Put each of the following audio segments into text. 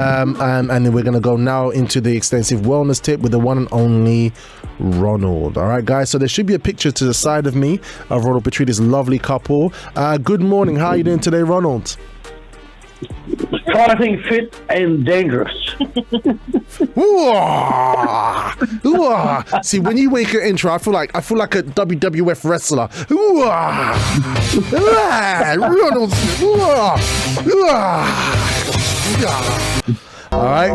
And then we're going to go now into the extensive wellness tip with the one and only Ronald. All right, guys. So there should be a picture to the side of me of Ronald and Petrina's lovely couple. Good morning. How are you doing today, Ronald? Fighting fit and dangerous. See, when you wake an intro, I feel like a WWF wrestler. Ronald. All right.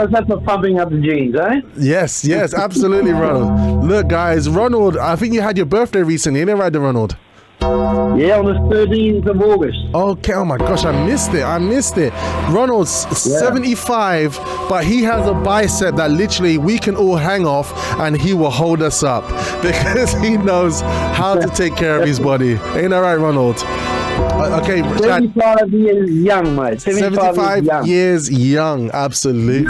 That's for pumping up the genes, eh? Yes, absolutely, Ronald. Look, guys, Ronald, I think you had your birthday recently, ain't it right, Ronald? Yeah, on the 13th of August. Okay, oh my gosh, I missed it. Ronald's 75, but he has a bicep that literally we can all hang off and he will hold us up because he knows how to take care of his body. Ain't that right, Ronald? Okay, 75 years young, mate. 75 years young, absolutely.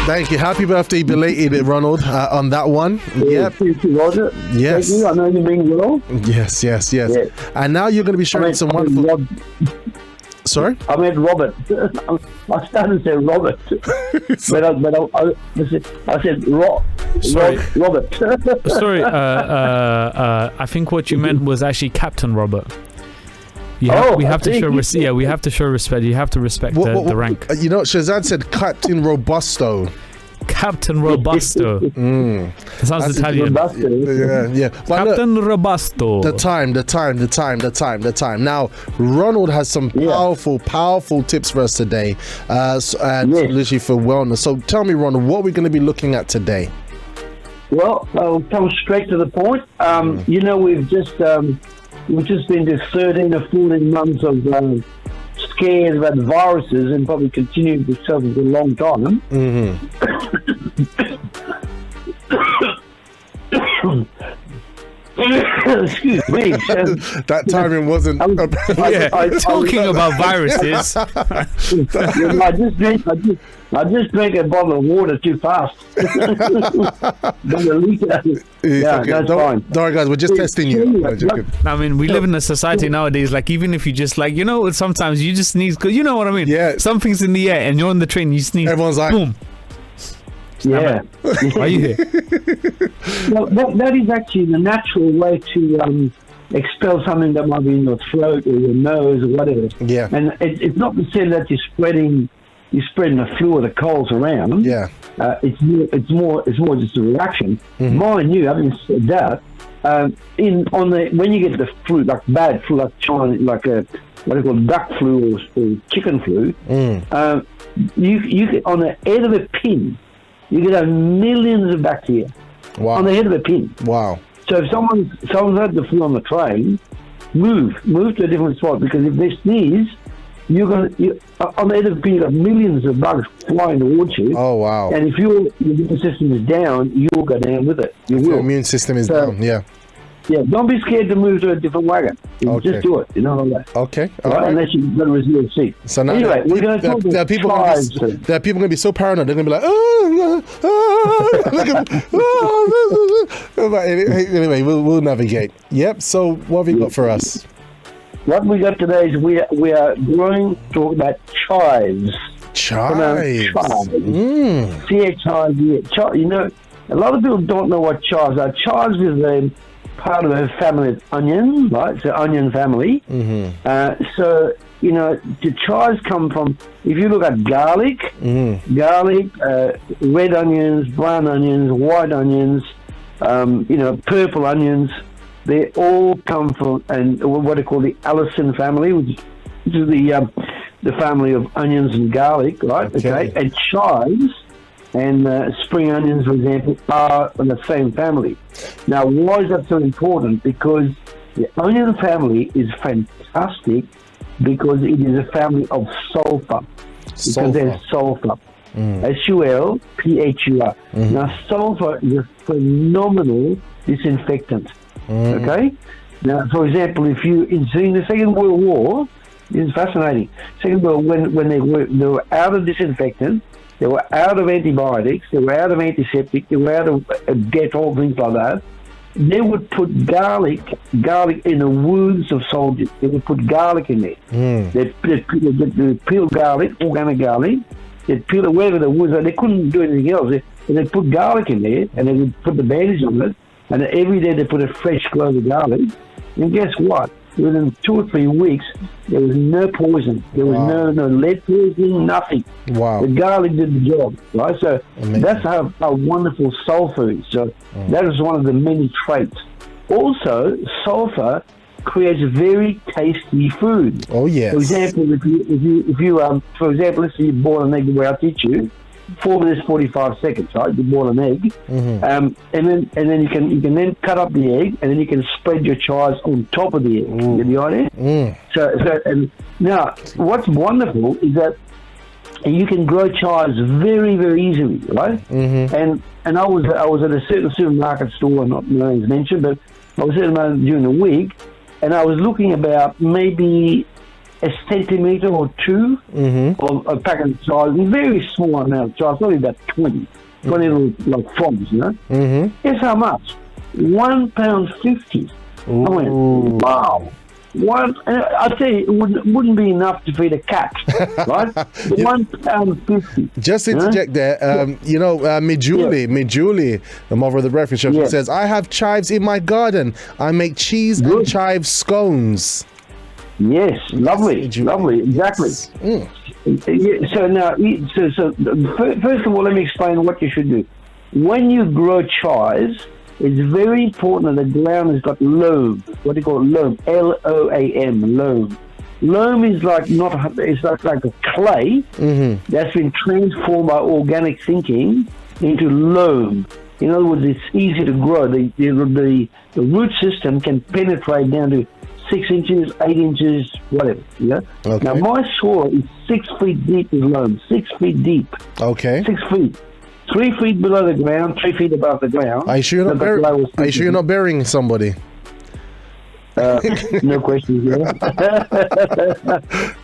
Thank you. Happy birthday, belated, Ronald, on that one. Yep. Thank you, Roger. Yes. Thank you. I know you mean well. Yes. And now you're going to be sharing some wonderful... Sorry? I meant Robert. I started to say Robert. I said Robert. Sorry, I think what you meant was actually Captain Robert. We have to show respect. You have to respect the rank. You know, Shazad said Captain Robusto. Captain Robusto. That sounds Italian. Yeah. Captain Robusto. The time. Now, Ronald has some powerful tips for us today, literally for wellness. So tell me, Ronald, what we're going to be looking at today? Well, I'll come straight to the point. You know, we've just been to 13 or 14 months of scares about viruses and probably continue to suffer for a long time. Excuse me. That timing wasn't... talking about viruses. I just drank a bottle of water too fast. That's fine. Don't worry, guys, we're just testing you. I mean, we live in a society nowadays, like, even if you just, like, you know, sometimes you just sneeze, because you know what I mean? Yeah. Something's in the air and you're on the train, you sneeze. Everyone's like... Boom. Yeah. Why are you here? Well, that is actually the natural way to expel something that might be in your throat or your nose or whatever. Yeah. And it's not to say that you're spreading the flu or the colds around. Yeah. It's more just a reaction. Mind you, having said that, when you get the flu, like bad flu, like China, like what they call duck flu or chicken flu, you get on the head of a pin. You could have millions of bacteria on the head of a pin. Wow. So if someone's had the flu on the train, move to a different spot, because if they sneeze, on the head of the pin, you've got millions of bugs flying towards you. Oh, wow. And if your immune system is down, you'll go down with it. Your immune system is down, yeah. Yeah, don't be scared to move to a different wagon. Just do it, you know what I mean? Okay, all right. Unless you've got a reserved seat. So now anyway, we're going to talk about Chives. There are people going to be so paranoid, they're going to be like, anyway, we'll navigate. Yep, so what have you got for us? What we got today is we are going to talk about chives. Chives. C-H-I-V-E. You know, a lot of people don't know what chives are. Chives is a part of a family of onion, right? It's an onion family. So, you know, the chives come from, if you look at garlic, red onions, brown onions, white onions, purple onions, they all come from what they call the Allicin family, which is the family of onions and garlic, right? Okay. And chives and spring onions, for example, are in the same family. Now, why is that so important? Because the onion family is fantastic because it is a family of sulfur. Because there's sulfur. S-U-L-P-H-U-R. Now, sulfur is a phenomenal disinfectant. Okay? Now, for example, if you in the Second World War, it's fascinating. Second World, when they were out of disinfectant, they were out of antibiotics, they were out of antiseptic, they were out of Dettol, things like that. they would put garlic in the wounds of soldiers. They would put garlic in there. They'd peel garlic, organic garlic. They'd peel it wherever the wounds are. They couldn't do anything else. They'd put garlic in there, and they would put the bandage on it. And every day they put a fresh clove of garlic. And guess what? Within 2 or 3 weeks, there was no poison. There was no lead poison, nothing. Wow. The garlic did the job, right? So that's how wonderful sulfur is. So that is one of the many traits. Also, sulfur creates very tasty food. Oh yes. For example, if you for example, let's say you boil an egg the way I teach you, 4 minutes 45 seconds, right? You boil an egg, and then you can then cut up the egg, and then you can spread your chives on top of the egg. You get the idea? So and now what's wonderful is that you can grow chives very, very easily, right? And I was at a certain supermarket store, not names mentioned, but I was at during the week, and I was looking about maybe a centimetre or two of a packet of chives, a very small amount of chives, probably about 20 little like frogs, you know. Guess how much? £1.50. I went, wow. I'd say it wouldn't be enough to feed a cat, right? £1.50. Just interject there. Mijuli, the mother of the breakfast show, she says, I have chives in my garden. I make cheese and chive scones. Yes, lovely, exactly. So now, first of all, let me explain what you should do. When you grow chives, it's very important that the ground has got loam. What do you call it? Loam. Loam. Loam. Loam is like like a clay that's been transformed by organic thinking into loam. In other words, it's easy to grow. The root system can penetrate down to 6 inches, 8 inches, whatever. Yeah. Okay. Now my soil is 6 feet deep with loam. 6 feet deep. Okay. 6 feet. 3 feet below the ground, 3 feet above the ground. Are you sure you're not burying somebody? No questions here.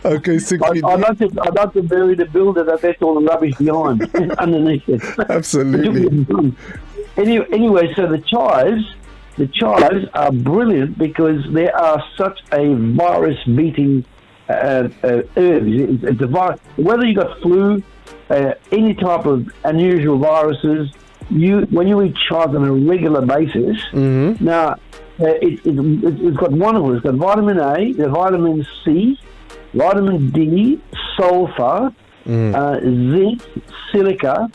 Okay, 6 feet. I'd like to bury the builder that left all the rubbish behind underneath it. Absolutely. Anyway, so the chives are brilliant because they are such a virus-beating herbs. It's a virus. Whether you got flu, any type of unusual viruses, when you eat chives on a regular basis, now it's got wonderful. It's got vitamin A, vitamin C, vitamin D, sulfur, zinc, silica.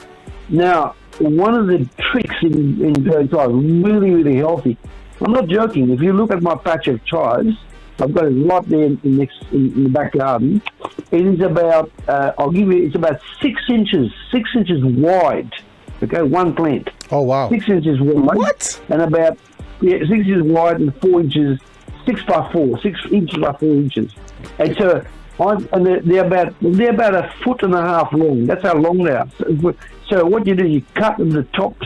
Now, one of the tricks in growing chives, really, really healthy. I'm not joking. If you look at my patch of chives, I've got a lot there in the back garden. It is about, it's about 6 inches wide. Okay, one plant. Oh, wow. 6 inches wide. What? And about 6 inches wide and 4 inches, 6 inches by 4 inches. And so, they're about a foot and a half long. That's how long they are. So what you do, you cut the top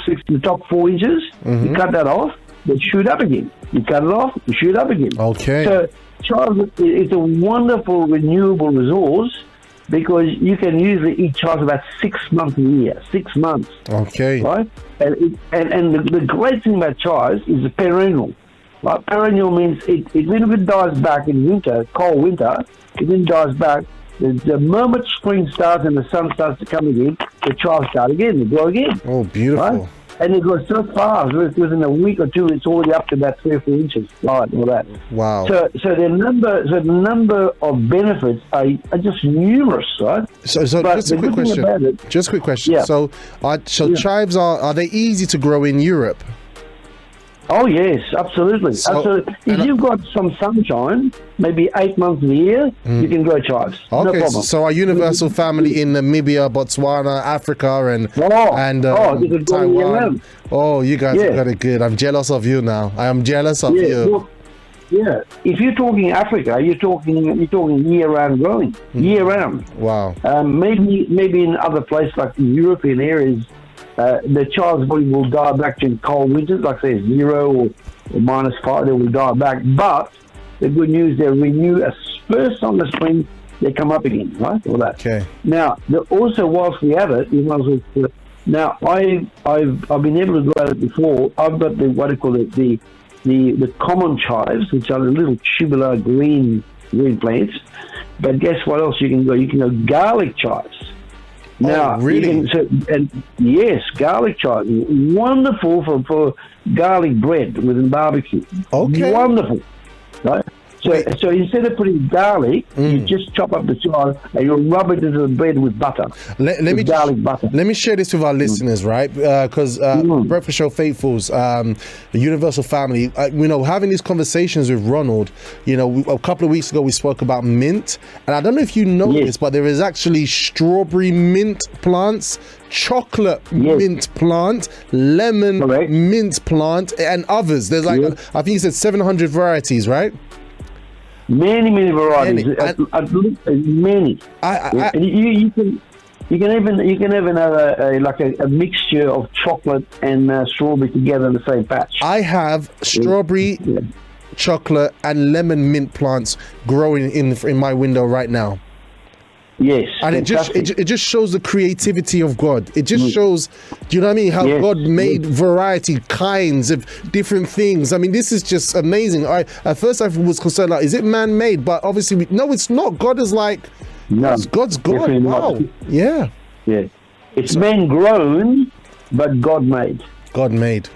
4 inches. You cut that off. They shoot up again. You cut it off. You shoot up again. Okay. So chives is a wonderful renewable resource because you can usually eat chives about 6 months a year. 6 months. Okay. Right. And the great thing about chives is the perennial. Right? Perennial means even if it dies back in winter, cold winter, it then dies back. The moment spring starts and the sun starts to come again, the chives start again. They grow again. Oh, beautiful. Right? And it goes so fast. Within a week or two, it's already up to about 3 or 4 inches. Right, all that. Wow. So the number of benefits are just numerous, right? So just a quick question. Just a quick question. Yeah. So chives are they easy to grow in Europe? Oh yes, absolutely. Absolutely. If you've got some sunshine, maybe 8 months of the year, you can grow chives. Okay, no problem. So our universal family in Namibia, Botswana, Africa, and Taiwan. Oh, you guys have got it good. I'm jealous of you now. I am jealous of you. Well, if you're talking Africa, you're talking year-round growing, year-round. Wow. Maybe in other places like the European areas. The child's body will die back during cold winters, like say 0 or -5, they will die back. But the good news, they renew as first on the spring, they come up again, right? All that. Okay. Now, also whilst we have it, you might as well Now, I've been able to go at it before. I've got the, what do you call it, the common chives, which are the little tubular green plants. But guess what else you can go? You can go garlic chives. Now, really? Yes, garlic chives. Wonderful for garlic bread within barbecue. Okay. Wonderful. Right? So instead of putting garlic, you just chop up the chive and you rub it into the bread with butter. Let me share this with our listeners, right? Because Breakfast Show faithfuls, the Universal family, having these conversations with Ronald, a couple of weeks ago we spoke about mint, and I don't know if you know this, but there is actually strawberry mint plants, chocolate mint plant, lemon mint plant, and others. There's I think you said 700 varieties, right? Many varieties. Many. You can even have a mixture of chocolate and strawberry together in the same patch. I have strawberry, chocolate, and lemon mint plants growing in my window right now. Yes, and it just shows the creativity of God. It just shows, do you know what I mean? How God made variety, kinds of different things. I mean, this is just amazing. At first I was concerned, like, is it man-made? But obviously, no, it's not. God is like, God's God. Wow. Not. Yeah. It's man-grown, but God-made. God-made.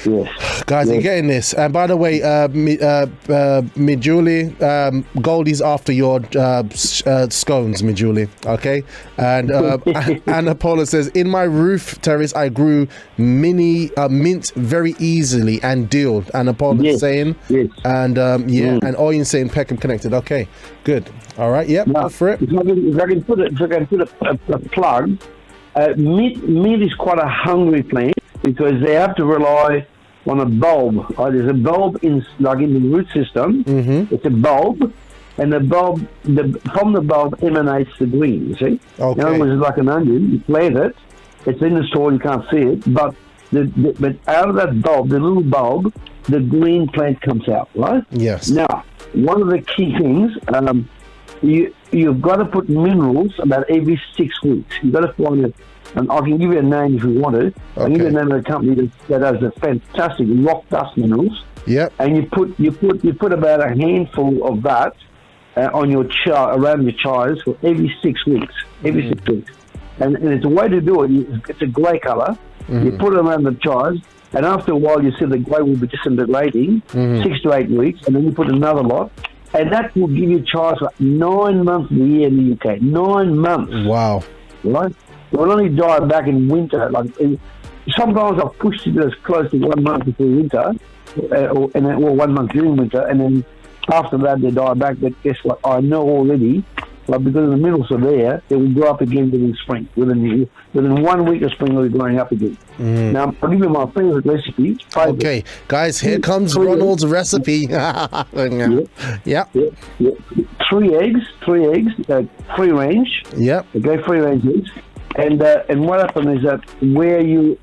Yes. Guys, you're getting this. And by the way, Mijuli, Goldie's after your scones, Mijuli. Okay? And Anna Paula says, in my roof terrace, I grew mint very easily and dill. Anna Paula's saying. Yes. And and Oyin saying Peckham connected. Okay, good. All right, go for it. If I can put a plug, mint is quite a hungry plant, because they have to rely on a bulb. There's a bulb in the root system. It's a bulb, and from the bulb emanates the green. You see? Okay. In other words, it's like an onion. You plant it. It's in the soil. You can't see it, but out of that bulb, the little bulb, the green plant comes out. Right? Yes. Now, one of the key things, you've got to put minerals about every 6 weeks. You've got to find it. And I can give you a name if you want to. I can give you a name of a company that has a fantastic rock dust minerals. Yep. And you put about a handful of that on your around your chives for every 6 weeks. Every 6 weeks. And it's a way to do it. It's a grey colour. You put it around the chives, and after a while you see the grey will be disintegrating, 6 to 8 weeks, and then you put another lot. And that will give you chives for 9 months of the year in the UK. 9 months. Wow. Right? It will only die back in winter. Sometimes I've pushed it as close to 1 month before winter, or 1 month during winter, and then after that they die back. But guess what? I know already, because the minerals are there, they will grow up again within spring. Within 1 week of spring, they'll be growing up again. Now, I'll give you my favourite recipe. Okay, guys, here comes Ronald's recipe. Yeah. 3 eggs, free range. Yep. Okay, free range eggs. And what happens is that where you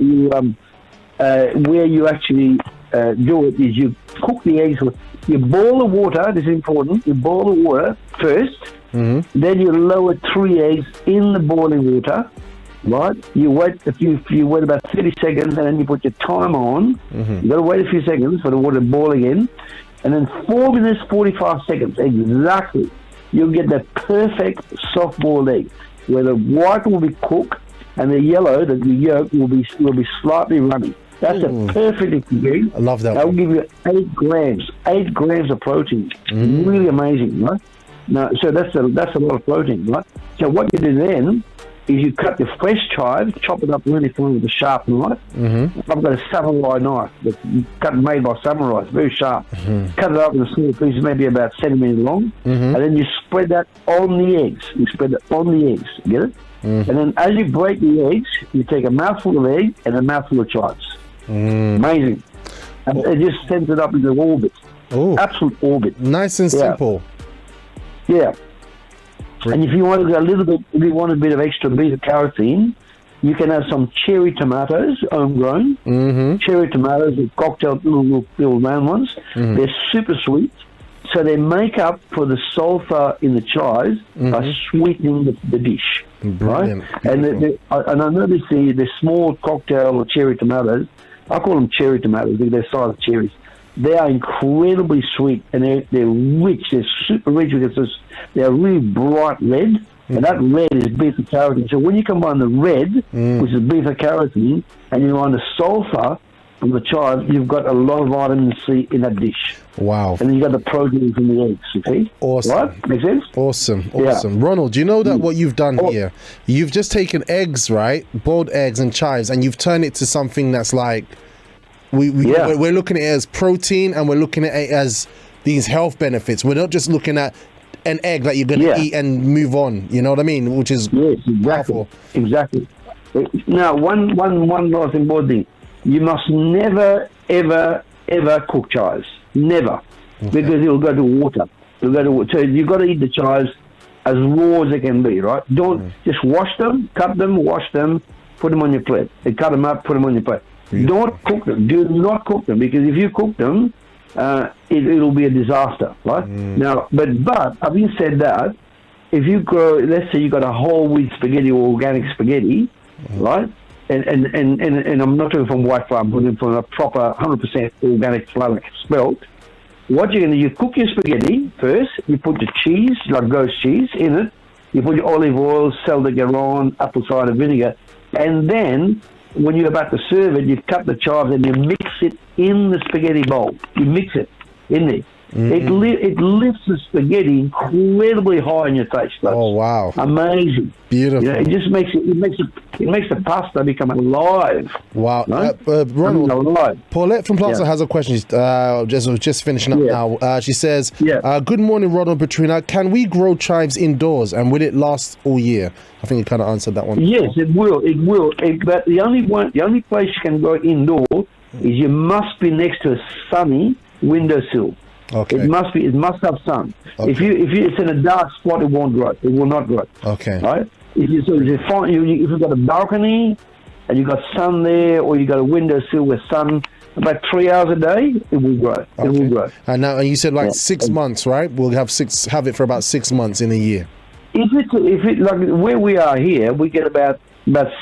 actually do it is you cook the eggs you boil the water. This is important. You boil the water first. Then you lower 3 eggs in the boiling water. Right? You wait you wait about 30 seconds, and then you put your timer on. You got to wait a few seconds for the water to boil again, and then 4 minutes 45 seconds exactly. You'll get that perfect soft boiled egg, where the white will be cooked and the yellow, the yolk, will be slightly runny. That's a perfect ingredient. I love that. That will give you 8 grams of protein. Really amazing, right? Now, so that's a lot of protein, right? So what you do then is you cut the fresh chives, chop it up really fine with a sharp knife. I've got a samurai knife that's made by samurai. It's very sharp. Cut it up in small pieces, maybe about 1 centimetre long, and then you spread that on the eggs. Get it? And then as you break the eggs, you take a mouthful of egg and a mouthful of chives. Amazing. And it just sends it up into orbit. Absolute orbit. Nice and simple. Yeah. And if you want to go if you want a bit of extra beta carotene, you can have some cherry tomatoes, homegrown. Cherry tomatoes, are cocktail little round ones. They're super sweet, so they make up for the sulfur in the chives by sweetening the dish. Brilliant. Right? And I noticed the small cocktail or cherry tomatoes. I call them cherry tomatoes because they're the size of cherries. They are incredibly sweet, and they're rich. They're super rich because they're really bright red, and that red is beta carotene. So when you combine the red, which is beta carotene, and you combine the sulfur from the chives, you've got a lot of vitamin C in that dish. Wow. And then you got the protein from the eggs, you see? Awesome. Right? Make sense? Awesome. Yeah. Ronald, do you know that what you've done here? You've just taken eggs, right? Boiled eggs and chives, and you've turned it to something that's like, we're looking at it as protein, and we're looking at it as these health benefits. We're not just looking at an egg that you're going to eat and move on. You know what I mean? Which is powerful. Exactly. Now, one last important thing. You must never, ever, ever cook chives. Never. Okay. Because it'll go to water. So you've got to eat the chives as raw as they can be, right? Don't just wash them, cut them, wash them, put them on your plate. And cut them up, put them on your plate. Don't cook them. Do not cook them, because if you cook them, it'll be a disaster, right? Now, but having said that, if you grow, let's say you got a whole wheat spaghetti or organic spaghetti, right? And I'm not talking from white flour, I'm talking from a proper 100% organic flour, like spelt. What you're going to do, you cook your spaghetti first. You put the cheese, like goat cheese, in it. You put your olive oil, sal de garon, apple cider vinegar, and then when you're about to serve it, you cut the chives and you mix it in the spaghetti bowl. You mix it in there. It lifts the spaghetti incredibly high in your taste buds. Oh wow! Amazing, beautiful. It just makes the pasta become alive. Wow, right? Ronald, alive. Paulette from Plaza has a question. Just finishing up now. She says, "Good morning, Ronald and Petrina. Can we grow chives indoors, and will it last all year?" I think you kind of answered that one. Yes, it will. It will. But the only place you can grow indoor is you must be next to a sunny windowsill. Okay. It must have sun. Okay. If it's in a dark spot, it won't grow. It will not grow. Okay. Right? If you've got a balcony and you've got sun there, or you got a windowsill with sun about 3 hours a day, it will grow. Okay. It will grow. And now you said 6 months, right? We'll have it for about 6 months in a year. If it like where we are here, we get about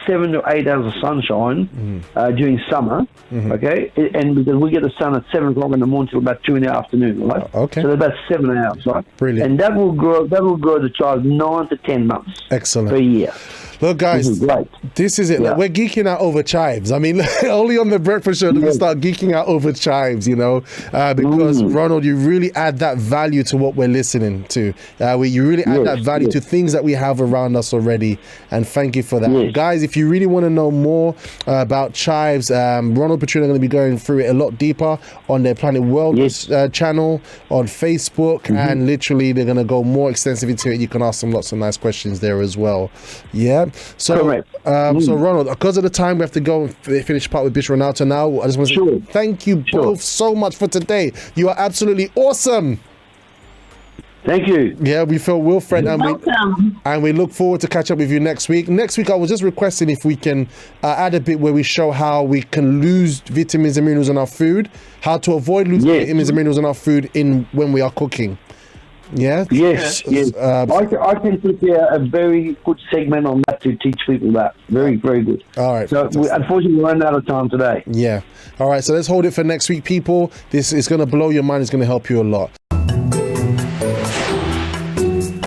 7 to 8 hours of sunshine during summer, okay? And because we get the sun at 7 o'clock in the morning till about 2 in the afternoon, right? Okay. So that's about 7 hours, right? Brilliant. And that will grow the child 9 to 10 months. Excellent. Per year. Look, guys, this is it. Yeah. We're geeking out over chives. I mean, only on the breakfast show do we start geeking out over chives, because Ronald, you really add that value to what we're listening to. You really add that value to things that we have around us already, and thank you for that. Yes. Guys, if you really want to know more about chives, Ronald and Petrina are going to be going through it a lot deeper on their Planet Wellness channel on Facebook, and literally they're going to go more extensive into it. You can ask them lots of nice questions there as well. Yeah. So, so Ronald, because of the time, we have to go and finish part with Bishop Ronaldo now. I just want to say thank you both so much for today. You are absolutely awesome. Thank you. Yeah, we feel Wilfred, and we look forward to catch up with you next week. Next week, I was just requesting if we can add a bit where we show how we can lose vitamins and minerals in our food, how to avoid losing vitamins and minerals in our food when we are cooking. Yeah. Yes. I can prepare a very good segment on that to teach people that. Very, very good. All right. So unfortunately, we ran out of time today. Yeah. All right. So let's hold it for next week, people. This is going to blow your mind. It's going to help you a lot.